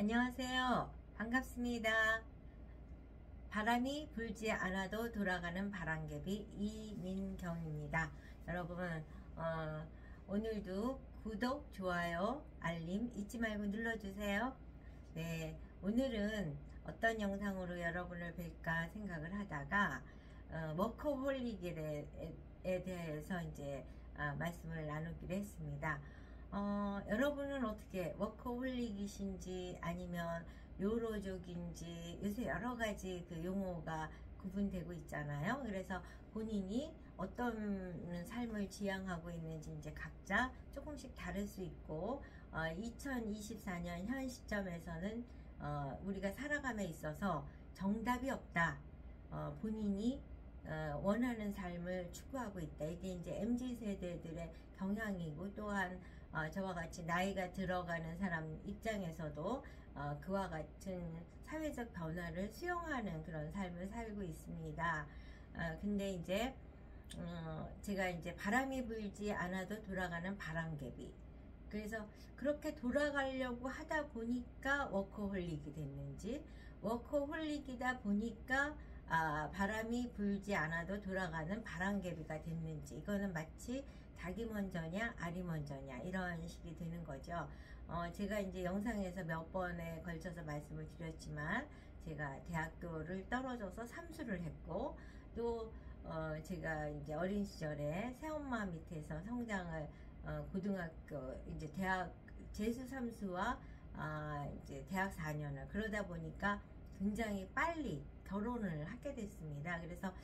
안녕하세요. 반갑습니다. 바람이 불지 않아도 돌아가는 바람개비 이민경입니다. 여러분 오늘도 구독, 좋아요, 알림 잊지 말고 눌러주세요. 네, 오늘은 어떤 영상으로 여러분을 뵐까 생각을 하다가 워커홀릭에 대해서 이제 말씀을 나누기로 했습니다. 여러분은 어떻게 워커홀릭이신지 아니면 요로족인지 요새 여러가지 그 용어가 구분되고 있잖아요. 그래서 본인이 어떤 삶을 지향하고 있는지 이제 각자 조금씩 다를 수 있고 2024년 현 시점에서는 우리가 살아감에 있어서 정답이 없다. 본인이 원하는 삶을 추구하고 있다. 이게 이제 MZ세대들의 경향이고, 또한 저와 같이 나이가 들어가는 사람 입장에서도 그와 같은 사회적 변화를 수용하는 그런 삶을 살고 있습니다. 근데 이제 제가 이제 바람이 불지 않아도 돌아가는 바람개비, 그래서 그렇게 돌아가려고 하다 보니까 워커홀릭이 됐는지, 워커홀릭이다 보니까 바람이 불지 않아도 돌아가는 바람개비가 됐는지, 이거는 마치 닭이 먼저냐 알이 먼저냐 이런 식이 되는 거죠. 제가 이제 영상에서 몇 번에 걸쳐서 말씀을 드렸지만, 제가 대학교를 떨어져서 삼수를 했고, 또 제가 이제 어린 시절에 새엄마 밑에서 성장을 고등학교 이제 대학 재수 삼수와 이제 대학 4년을 그러다 보니까 굉장히 빨리 결혼을 하게 됐습니다. 그래서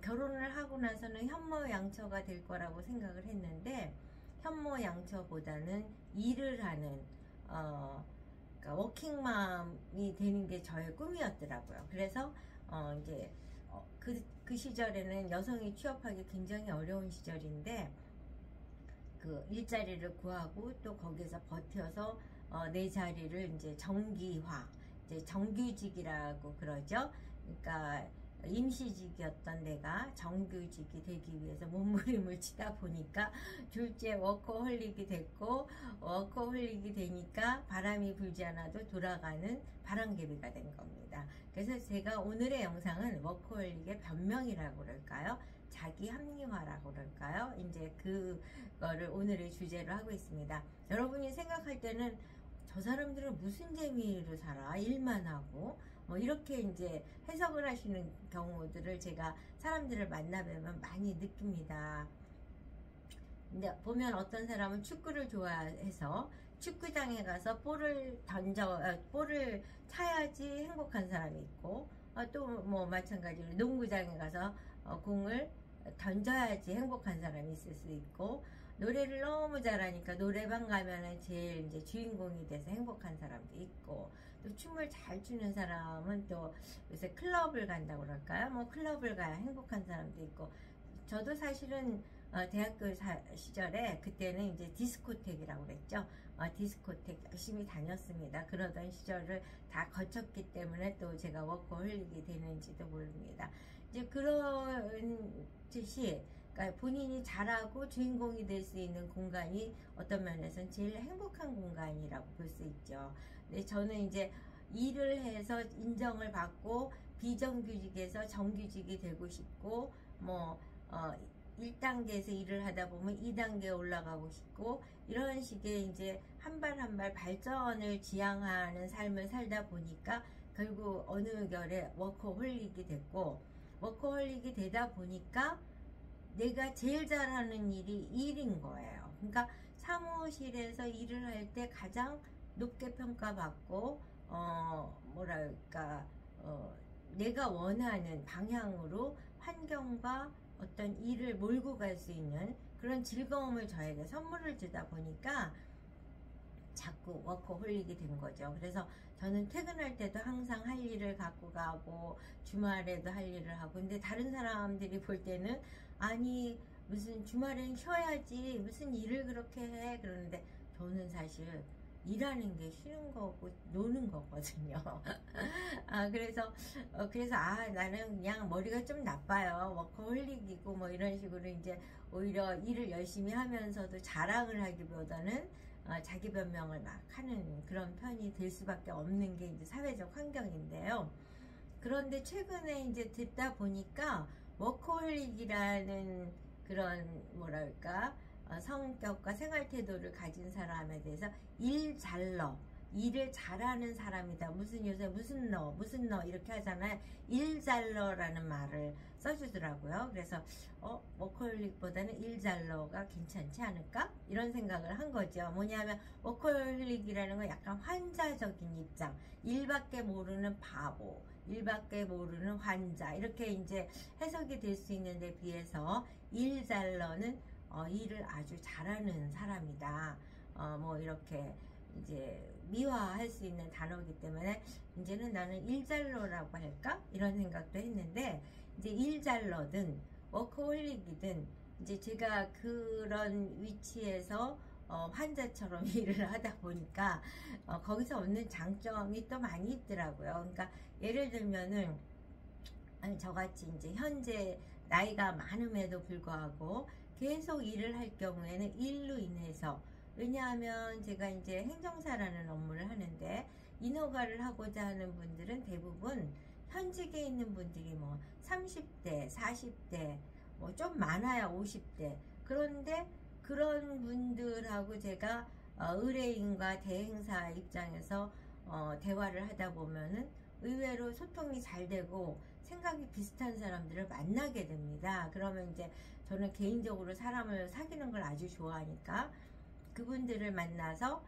결혼을 하고 나서는 현모양처가 될 거라고 생각을 했는데, 현모양처보다는 일을 하는 그러니까 워킹맘이 되는 게 저의 꿈이었더라고요. 그래서 이제 그 시절에는 여성이 취업하기 굉장히 어려운 시절인데, 그 일자리를 구하고 또 거기서 버텨서 내 자리를 이제 정기화, 이제 정규직이라고 그러죠. 그러니까 임시직이었던 내가 정규직이 되기 위해서 몸부림을 치다 보니까 둘째 워커홀릭이 됐고, 워커홀릭이 되니까 바람이 불지 않아도 돌아가는 바람개비가 된 겁니다. 그래서 제가 오늘의 영상은 워커홀릭의 변명이라고 그럴까요? 자기 합리화라고 그럴까요? 이제 그거를 오늘의 주제로 하고 있습니다. 여러분이 생각할 때는 저 사람들은 무슨 재미로 살아? 일만 하고 뭐 이렇게 이제 해석을 하시는 경우들을 제가 사람들을 만나뵈면 많이 느낍니다. 근데 보면 어떤 사람은 축구를 좋아해서 축구장에 가서 볼을 차야지 행복한 사람이 있고, 또 뭐 마찬가지로 농구장에 가서 공을 던져야지 행복한 사람이 있을 수 있고, 노래를 너무 잘하니까 노래방 가면은 제일 이제 주인공이 돼서 행복한 사람도 있고, 또 춤을 잘 추는 사람은 또 요새 클럽을 간다고 그럴까요? 뭐 클럽을 가야 행복한 사람도 있고, 저도 사실은 대학교 시절에 그때는 이제 디스코텍이라고 그랬죠. 디스코텍 열심히 다녔습니다. 그러던 시절을 다 거쳤기 때문에 또 제가 워커홀릭이 되는지도 모릅니다. 이제 그런 뜻이, 그러니까 본인이 잘하고 주인공이 될 수 있는 공간이 어떤 면에서는 제일 행복한 공간이라고 볼 수 있죠. 근데 저는 이제 일을 해서 인정을 받고 비정규직에서 정규직이 되고 싶고, 뭐 1단계에서 일을 하다 보면 2단계에 올라가고 싶고, 이런 식의 이제 한 발 한 발 발전을 지향하는 삶을 살다 보니까 결국 어느 결에 워커홀릭이 됐고, 워커홀릭이 되다 보니까 내가 제일 잘하는 일이 일인 거예요. 그러니까 사무실에서 일을 할 때 가장 높게 평가받고, 뭐랄까, 내가 원하는 방향으로 환경과 어떤 일을 몰고 갈 수 있는 그런 즐거움을 저에게 선물을 주다 보니까 자꾸 워커홀릭이 된 거죠. 그래서 저는 퇴근할 때도 항상 할 일을 갖고 가고, 주말에도 할 일을 하고. 근데 다른 사람들이 볼 때는 아니 무슨 주말엔 쉬어야지 무슨 일을 그렇게 해, 그러는데 저는 사실 일하는 게 쉬는 거고 노는 거거든요. 그래서 나는 그냥 머리가 좀 나빠요. 워커홀릭이고 뭐 이런 식으로 이제 오히려 일을 열심히 하면서도 자랑을 하기보다는 자기 변명을 막 하는 그런 편이 될 수밖에 없는 게 이제 사회적 환경인데요. 그런데 최근에 이제 듣다 보니까 워커홀릭이라는 그런 뭐랄까 성격과 생활 태도를 가진 사람에 대해서 일을 잘하는 사람이다. 무슨 요새 무슨 너 이렇게 하잖아요. 일잘러라는 말을 써주더라고요. 그래서 워커홀릭보다는 일잘러가 괜찮지 않을까? 이런 생각을 한 거죠. 뭐냐면 워커홀릭이라는 건 약간 환자적인 입장, 일밖에 모르는 바보, 일밖에 모르는 환자, 이렇게 이제 해석이 될 수 있는데 비해서 일잘러는 일을 아주 잘하는 사람이다. 뭐 이렇게 이제 미화할 수 있는 단어이기 때문에 이제는 나는 일잘러라고 할까? 이런 생각도 했는데, 이제 일잘러든 워커홀릭이든 이제 제가 그런 위치에서 환자처럼 일을 하다 보니까 거기서 얻는 장점이 또 많이 있더라고요. 그러니까 예를 들면은 저같이 이제 현재 나이가 많음에도 불구하고 계속 일을 할 경우에는 일로 인해서, 왜냐하면 제가 이제 행정사라는 업무를 하는데 인허가를 하고자 하는 분들은 대부분 현직에 있는 분들이 뭐 30대, 40대, 뭐 좀 많아야 50대. 그런데 그런 분들하고 제가 의뢰인과 대행사 입장에서 대화를 하다 보면은 의외로 소통이 잘 되고 생각이 비슷한 사람들을 만나게 됩니다. 그러면 이제 저는 개인적으로 사람을 사귀는 걸 아주 좋아하니까 그분들을 만나서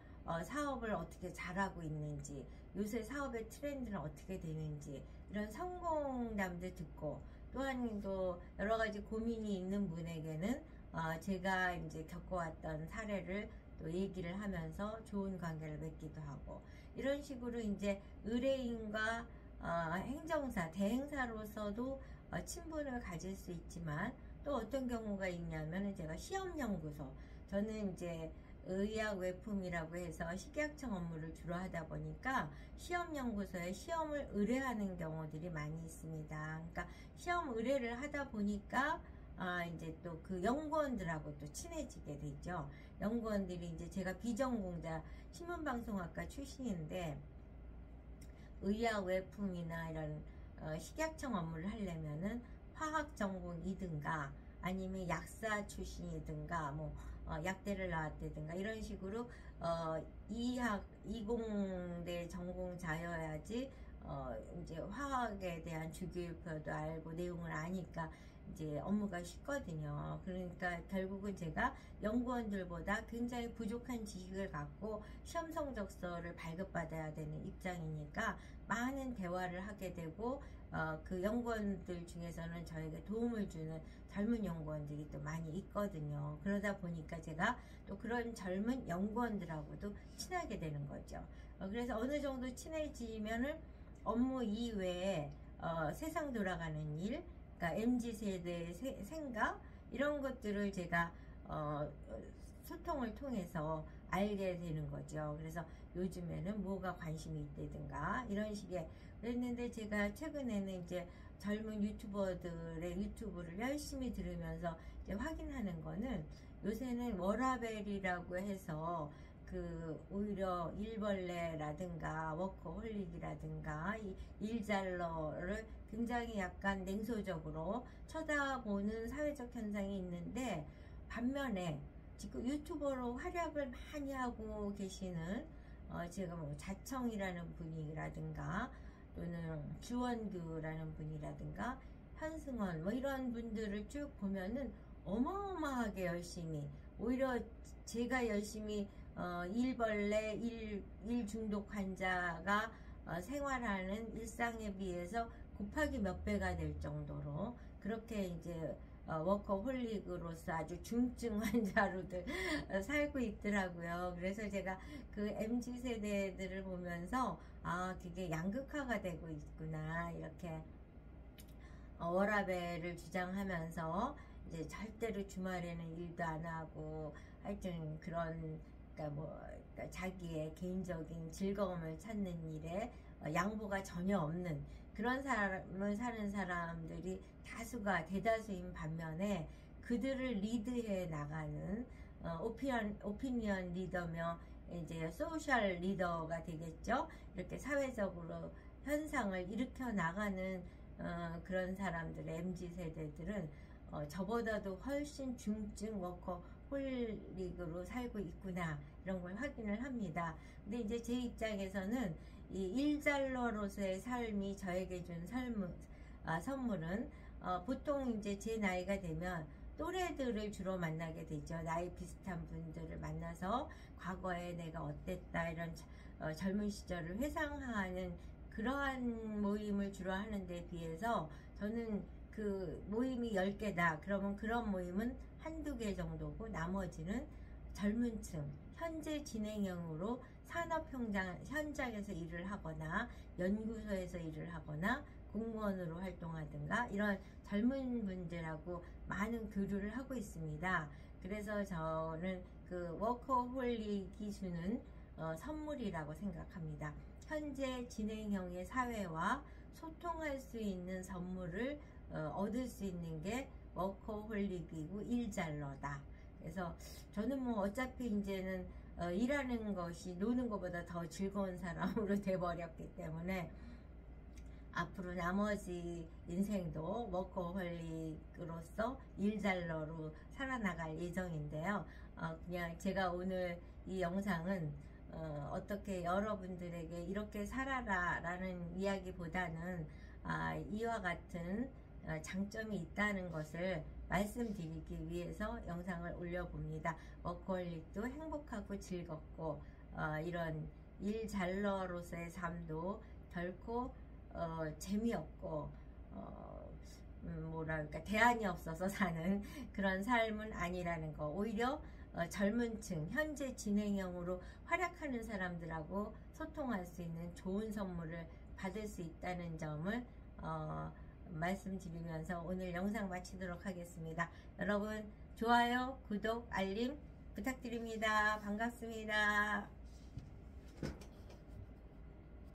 사업을 어떻게 잘하고 있는지, 요새 사업의 트렌드는 어떻게 되는지, 이런 성공담도 듣고, 또한 또 여러 가지 고민이 있는 분에게는 제가 이제 겪어왔던 사례를 또 얘기를 하면서 좋은 관계를 맺기도 하고, 이런 식으로 이제 의뢰인과 행정사, 대행사로서도 친분을 가질 수 있지만, 또 어떤 경우가 있냐면 제가 시험연구소, 저는 이제 의학 외품이라고 해서 식약청 업무를 주로 하다 보니까 시험연구소에 시험을 의뢰하는 경우들이 많이 있습니다. 그러니까 시험 의뢰를 하다 보니까 이제 또 그 연구원들하고 또 친해지게 되죠. 연구원들이 이제 제가 비전공자 신문방송학과 출신인데 의학 외품이나 이런 식약청 업무를 하려면은 화학 전공이든가 아니면 약사 출신이든가 뭐 약대를 나왔다든가 이런 식으로 이공대 전공자여야지 이제 화학에 대한 주기율표도 알고 내용을 아니까 이제 업무가 쉽거든요. 그러니까 결국은 제가 연구원들보다 굉장히 부족한 지식을 갖고 시험 성적서를 발급받아야 되는 입장이니까 많은 대화를 하게 되고 그 연구원들 중에서는 저에게 도움을 주는 젊은 연구원들이 또 많이 있거든요. 그러다 보니까 제가 또 그런 젊은 연구원들하고도 친하게 되는 거죠. 그래서 어느 정도 친해지면은 업무 이외에 세상 돌아가는 일, 그러니까 MZ세대의 생각, 이런 것들을 제가 소통을 통해서 알게 되는 거죠. 그래서 요즘에는 뭐가 관심이 있다든가 이런 식의 그랬는데, 제가 최근에는 이제 젊은 유튜버들의 유튜브를 열심히 들으면서 이제 확인하는 거는, 요새는 워라벨이라고 해서 그 오히려 일벌레라든가 워커홀릭이라든가 일잘러를 굉장히 약간 냉소적으로 쳐다보는 사회적 현상이 있는데, 반면에 지금 유튜버로 활약을 많이 하고 계시는 제가 뭐 자청이라는 분이라든가 또는 주원규라는 분이라든가 현승원 뭐 이런 분들을 쭉 보면은 어마어마하게 열심히, 오히려 제가 열심히 일벌레, 일 중독 환자가 생활하는 일상에 비해서 곱하기 몇 배가 될 정도로 그렇게 이제 워커홀릭으로서 아주 중증 환자로들 살고 있더라고요. 그래서 제가 그 MZ세대들을 보면서 그게 양극화가 되고 있구나, 이렇게 워라밸을 주장하면서 이제 절대로 주말에는 일도 안 하고 하여튼 그런, 그러니까 자기의 개인적인 즐거움을 찾는 일에 양보가 전혀 없는 그런 삶을 사는 사람들이 대다수인 반면에 그들을 리드해 나가는 오피니언 리더며 이제 소셜 리더가 되겠죠. 이렇게 사회적으로 현상을 일으켜 나가는 그런 사람들의 MZ 세대들은 저보다도 훨씬 중증 워커홀릭으로 살고 있구나, 이런 걸 확인을 합니다. 근데 이제 제 입장에서는 이 일잘러로서의 삶이 저에게 준 선물은 보통 이제 제 나이가 되면 또래들을 주로 만나게 되죠. 나이 비슷한 분들을 만나서 과거에 내가 어땠다, 이런 젊은 시절을 회상하는 그러한 모임을 주로 하는데 비해서, 저는 그 모임이 10개다 그러면 그런 모임은 한두 개 정도고, 나머지는 젊은 층, 현재 진행형으로 산업 현장에서 일을 하거나 연구소에서 일을 하거나 공무원으로 활동하든가 이런 젊은 분들하고 많은 교류를 하고 있습니다. 그래서 저는 그 워커홀릭이 주는 선물이라고 생각합니다. 현재 진행형의 사회와 소통할 수 있는 선물을 얻을 수 있는 게 워커홀릭이고 일잘러다. 그래서 저는 뭐 어차피 이제는 일하는 것이 노는 것보다 더 즐거운 사람으로 돼버렸기 때문에 앞으로 나머지 인생도 워커홀릭으로서 일잘러로 살아나갈 예정인데요. 그냥 제가 오늘 이 영상은 어떻게 여러분들에게 이렇게 살아라 라는 이야기보다는 이와 같은 장점이 있다는 것을 말씀드리기 위해서 영상을 올려봅니다. 워커홀릭도 행복하고 즐겁고 이런 일잘러로서의 삶도 결코 재미없고 뭐랄까 대안이 없어서 사는 그런 삶은 아니라는 거. 오히려 젊은 층, 현재 진행형으로 활약하는 사람들하고 소통할 수 있는 좋은 선물을 받을 수 있다는 점을 말씀드리면서 오늘 영상 마치도록 하겠습니다. 여러분 좋아요, 구독, 알림 부탁드립니다. 반갑습니다.